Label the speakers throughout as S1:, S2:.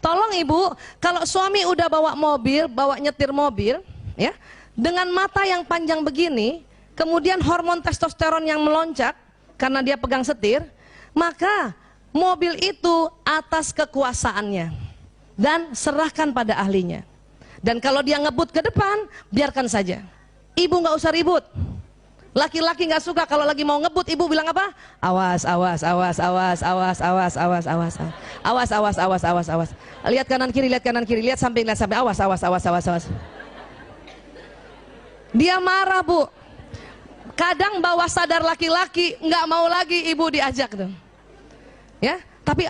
S1: Tolong ibu, kalau suami udah bawa mobil, bawa nyetir mobil, ya, dengan mata yang panjang begini, kemudian hormon testosteron yang melonjak karena dia pegang setir, maka mobil itu atas kekuasaannya dan serahkan pada ahlinya. Dan kalau dia ngebut ke depan, biarkan saja. Ibu nggak usah ribut. Laki-laki nggak suka kalau lagi mau ngebut, ibu bilang apa? Awas, awas, awas, awas, awas, awas, awas, awas, awas, awas, awas, awas, awas. Lihat kanan kiri, lihat kanan kiri, lihat samping, awas, awas, awas, awas, awas. Dia marah, Bu. Kadang bawah sadar laki-laki nggak mau lagi ibu diajak tuh. Ya, tapi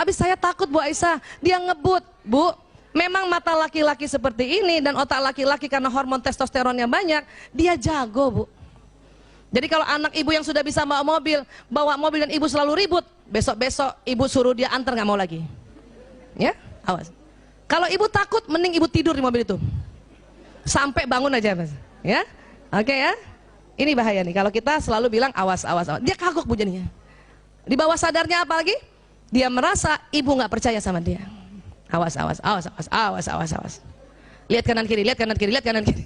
S1: abis saya takut Bu Aisyah, dia ngebut, Bu. Memang mata laki-laki seperti ini dan otak laki-laki karena hormon testosteronnya banyak, dia jago, Bu. Jadi kalau anak ibu yang sudah bisa bawa mobil dan ibu selalu ribut, besok-besok ibu suruh dia antar nggak mau lagi. Ya, awas. Kalau ibu takut, mending ibu tidur di mobil itu. Sampai bangun aja, Mas. Ya, oke ya. Ini bahaya nih, kalau kita selalu bilang awas, awas, awas. Dia kagok Bu jadinya. Di bawah sadarnya apa lagi? Dia merasa ibu nggak percaya sama dia. Awas, awas, awas, awas, awas, awas, awas. Lihat kanan kiri, lihat kanan kiri, lihat kanan kiri.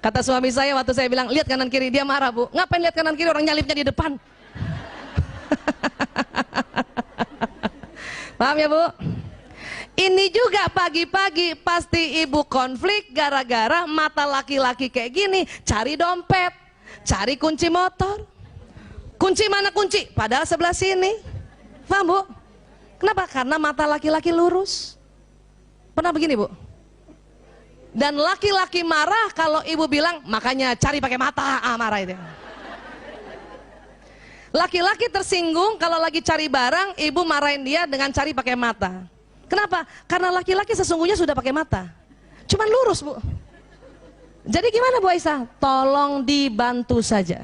S1: Kata suami saya waktu saya bilang lihat kanan kiri, dia marah, Bu. Ngapain lihat kanan kiri, orang nyalipnya di depan. Paham ya, Bu? Ini juga pagi-pagi pasti ibu konflik gara-gara mata laki-laki kayak gini, cari dompet, cari kunci motor. Kunci mana kunci? Padahal sebelah sini. Paham, Bu? Kenapa? Karena mata laki-laki lurus. Pernah begini, Bu? Dan laki-laki marah kalau ibu bilang makanya cari pakai mata, marah itu. Laki-laki tersinggung kalau lagi cari barang, ibu marahin dia dengan cari pakai mata. Kenapa? Karena laki-laki sesungguhnya sudah pakai mata, cuman lurus, Bu. Jadi gimana Bu Aisyah? Tolong dibantu saja.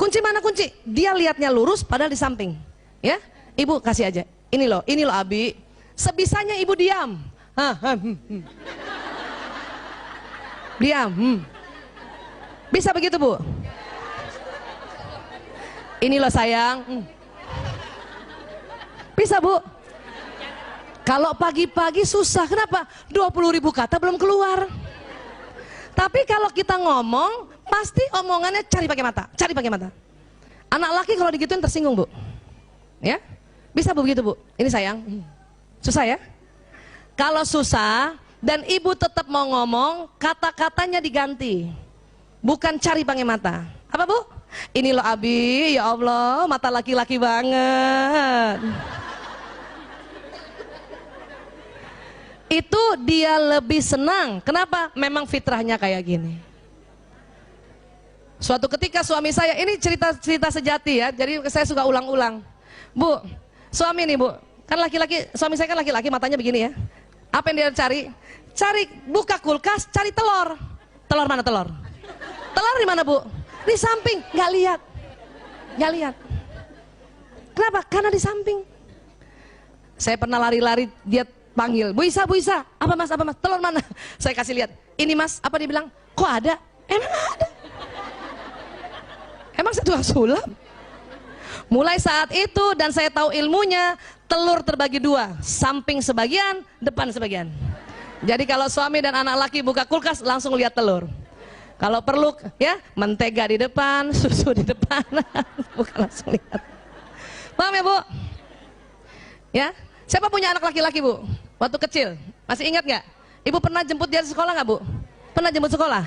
S1: Kunci mana kunci? Dia lihatnya lurus padahal di samping. Ya, ibu kasih aja. Ini loh Abi. Sebisanya ibu diam. Diam. Bisa begitu, Bu? Ini loh sayang. Bisa, Bu? Kalau pagi-pagi susah, kenapa? 20.000 kata belum keluar. Tapi kalau kita ngomong, pasti omongannya cari pakai mata, cari pakai mata. Anak laki kalau digituin tersinggung, Bu. Ya? Bisa, Bu, begitu, Bu? Ini sayang. Susah ya? Kalau susah dan ibu tetap mau ngomong, kata-katanya diganti. Bukan cari pakai mata. Apa, Bu? Ini loh Abi, ya Allah, mata laki-laki banget. Itu dia lebih senang. Kenapa? Memang fitrahnya kayak gini. Suatu ketika suami saya, ini cerita sejati ya, jadi saya suka ulang-ulang. Bu, suami nih, Bu, kan laki-laki, suami saya kan laki-laki, matanya begini ya. Apa yang dia cari? Cari, buka kulkas, cari telur. Telur mana telur? Telur di mana, Bu? Di samping, nggak lihat. Nggak lihat. Kenapa? Karena di samping. Saya pernah lari-lari, dia panggil, Bu Isa, apa mas, telur mana? Saya kasih lihat, ini mas, apa dia bilang? Kok ada? Emang ada? Emang saya tukang sulap? Mulai saat itu dan saya tahu ilmunya, telur terbagi dua, samping sebagian, depan sebagian. Jadi kalau suami dan anak laki buka kulkas, langsung lihat telur. Kalau perlu ya, mentega di depan, susu di depan, bukan langsung lihat. Paham ya, Bu? Ya, siapa punya anak laki-laki, Bu? Waktu kecil, masih ingat nggak? Ibu pernah jemput dia di sekolah nggak, Bu? Pernah jemput sekolah?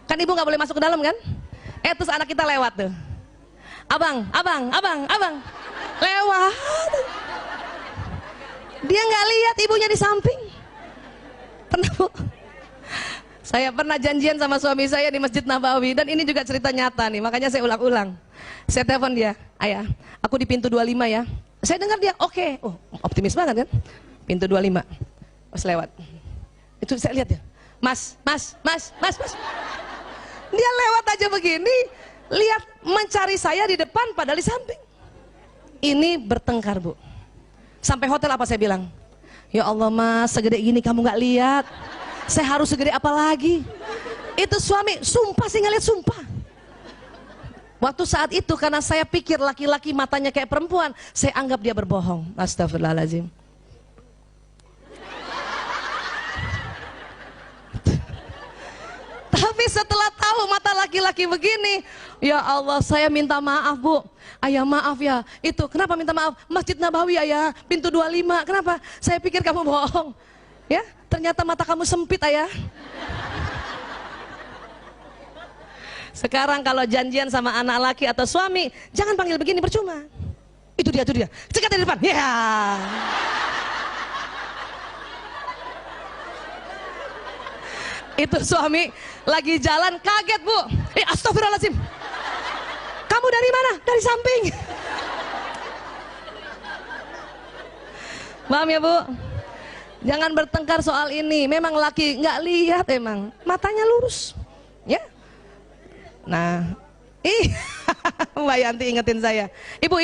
S1: Kan ibu nggak boleh masuk ke dalam kan? Terus anak kita lewat tuh. Abang, lewat. Dia nggak lihat ibunya di samping. Pernah, Bu? Saya pernah janjian sama suami saya di Masjid Nabawi, dan ini juga cerita nyata nih, makanya saya ulang-ulang. Saya telepon dia, ayah, aku di pintu 25 ya. Saya dengar dia, oke. Oh, optimis banget kan? Pintu 25, pas lewat. Itu saya lihat ya, mas. Dia lewat aja begini, lihat mencari saya di depan padahal di samping. Ini bertengkar, Bu. Sampai hotel apa saya bilang? Ya Allah mas, segede gini kamu nggak lihat. Saya harus segede apa lagi? Itu suami, sumpah saya nggak lihat, sumpah. Waktu saat itu karena saya pikir laki-laki matanya kayak perempuan, saya anggap dia berbohong. Astagfirullahaladzim. Tapi setelah tahu mata laki-laki begini, ya Allah, saya minta maaf Bu. Ayah maaf ya, itu kenapa minta maaf? Masjid Nabawi ayah, pintu 25, kenapa? Saya pikir kamu bohong. Ya, ternyata mata kamu sempit ayah. Sekarang kalau janjian sama anak laki atau suami, jangan panggil begini, percuma. Itu dia, cekat dari depan. Ya. Itu suami lagi jalan kaget Bu. Astagfirullahaladzim. Kamu dari mana? Dari samping. Paham ya Bu? Jangan bertengkar soal ini. Memang laki nggak lihat emang. Matanya lurus. Ya. Nah. Mbak Yanti ingetin saya. Ibu.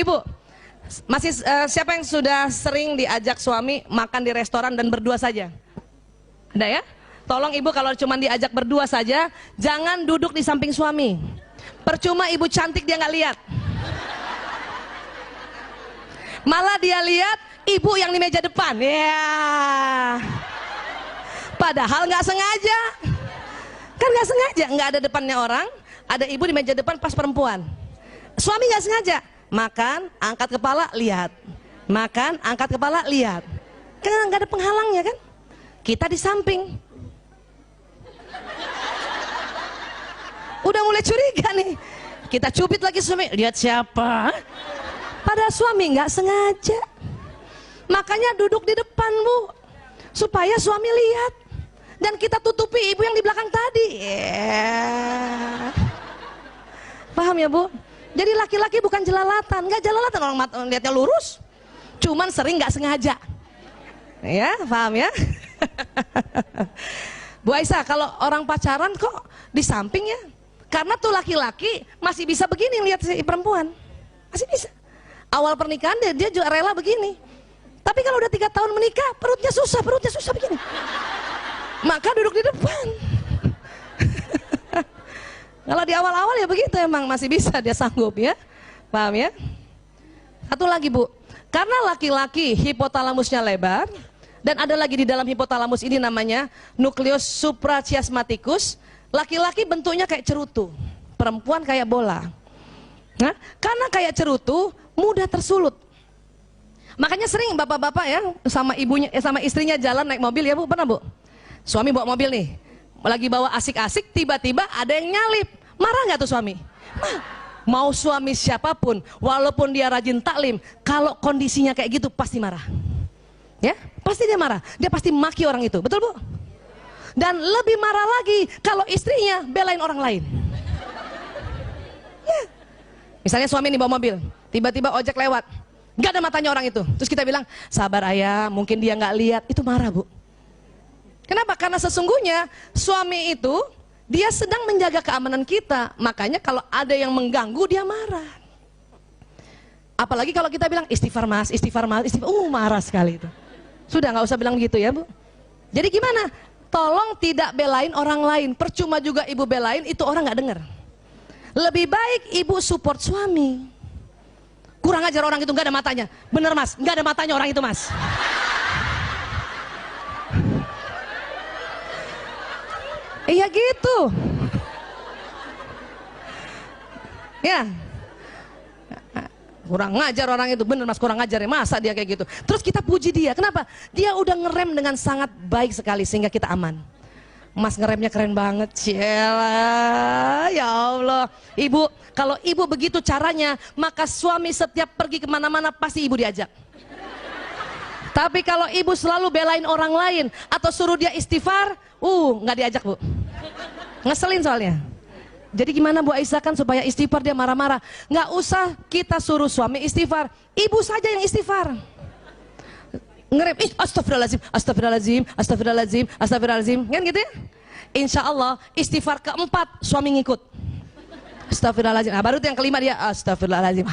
S1: Masih siapa yang sudah sering diajak suami makan di restoran dan berdua saja? Ada ya? Tolong ibu kalau cuma diajak berdua saja, jangan duduk di samping suami. Percuma ibu cantik dia nggak lihat. Malah dia lihat ibu yang di meja depan. Ya. Padahal nggak sengaja. Kan nggak sengaja, nggak ada depannya orang, ada ibu di meja depan pas perempuan. Suami nggak sengaja. Makan, angkat kepala, lihat. Makan, angkat kepala, lihat. Kan nggak ada penghalangnya kan? Kita di samping. Udah mulai curiga nih. Kita cubit lagi suami, lihat siapa? Padahal suami nggak sengaja. Makanya duduk di depan Bu, supaya suami lihat. Dan kita tutupi ibu yang di belakang tadi. Paham ya Bu? Jadi laki-laki bukan jelalatan, nggak jelalatan orang lihatnya lurus. Cuman sering nggak sengaja. Ya, paham ya? Bu Aisyah, kalau orang pacaran kok di samping ya? Karena tuh laki-laki masih bisa begini lihat si perempuan, masih bisa. Awal pernikahan dia juga rela begini. Tapi kalau udah 3 tahun menikah, perutnya susah begini. Maka duduk di depan. Kalau di awal-awal ya begitu emang masih bisa dia sanggup ya, paham ya? Satu lagi Bu, karena laki-laki hipotalamusnya lebar. Dan ada lagi di dalam hipotalamus ini namanya nukleus suprachiasmaticus. Laki-laki bentuknya kayak cerutu, perempuan kayak bola. Nah, karena kayak cerutu mudah tersulut. Makanya sering bapak-bapak ya sama ibunya sama istrinya jalan naik mobil ya Bu, pernah Bu? Suami bawa mobil nih, lagi bawa asik-asik, tiba-tiba ada yang nyalip. Marah nggak tuh suami? Mau suami siapapun, walaupun dia rajin taklim, kalau kondisinya kayak gitu pasti marah. Ya, pasti dia marah. Dia pasti maki orang itu, betul Bu? Dan lebih marah lagi kalau istrinya belain orang lain. Ya. Misalnya suami nih bawa mobil, tiba-tiba ojek lewat, nggak ada matanya orang itu. Terus kita bilang, sabar ayah, mungkin dia nggak lihat. Itu marah Bu. Kenapa? Karena sesungguhnya suami itu dia sedang menjaga keamanan kita. Makanya kalau ada yang mengganggu dia marah. Apalagi kalau kita bilang istighfar mas, marah sekali itu. Sudah nggak usah bilang gitu ya Bu. Jadi gimana? Tolong tidak belain orang lain. Percuma juga ibu belain, itu orang nggak dengar. Lebih baik ibu support suami. Kurang ajar orang itu, nggak ada matanya. Bener mas, nggak ada matanya orang itu mas. Iya gitu. Ya. Kurang ngajar orang itu, bener mas, kurang ngajar ya, masa dia kayak gitu. Terus kita puji dia, kenapa? Dia udah ngerem dengan sangat baik sekali sehingga kita aman. Mas ngeremnya keren banget, Ciela, ya Allah. Ibu, kalau ibu begitu caranya, maka suami setiap pergi kemana-mana pasti ibu diajak. Tapi kalau ibu selalu belain orang lain atau suruh dia istighfar, nggak diajak Bu. Ngeselin soalnya. Jadi gimana Bu Aisyah kan supaya istighfar dia marah-marah? Nggak usah kita suruh suami istighfar, ibu saja yang istighfar. Ngerem, astagfirullahaladzim, kan gitu ya? Insya Allah istighfar keempat suami ngikut. Astagfirullahaladzim, nah, baru itu yang kelima dia astagfirullahaladzim.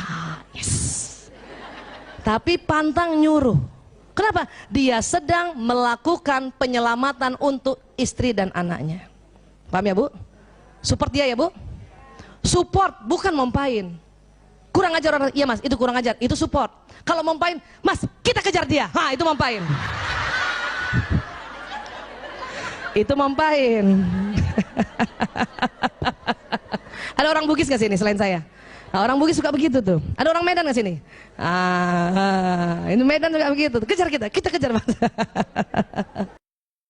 S1: Yes. Tapi pantang nyuruh. Kenapa? Dia sedang melakukan penyelamatan untuk istri dan anaknya. Paham ya Bu? Support dia ya Bu. Support bukan mompain. Kurang ajar orang, iya mas, itu kurang ajar, itu support. Kalau mompain, mas kita kejar dia, itu mompain. Itu mompain. Ada orang Bugis nggak sini selain saya? Nah, orang Bugis suka begitu tuh. Ada orang Medan nggak sini? Ini Medan juga begitu. Kejar kita kejar Mas.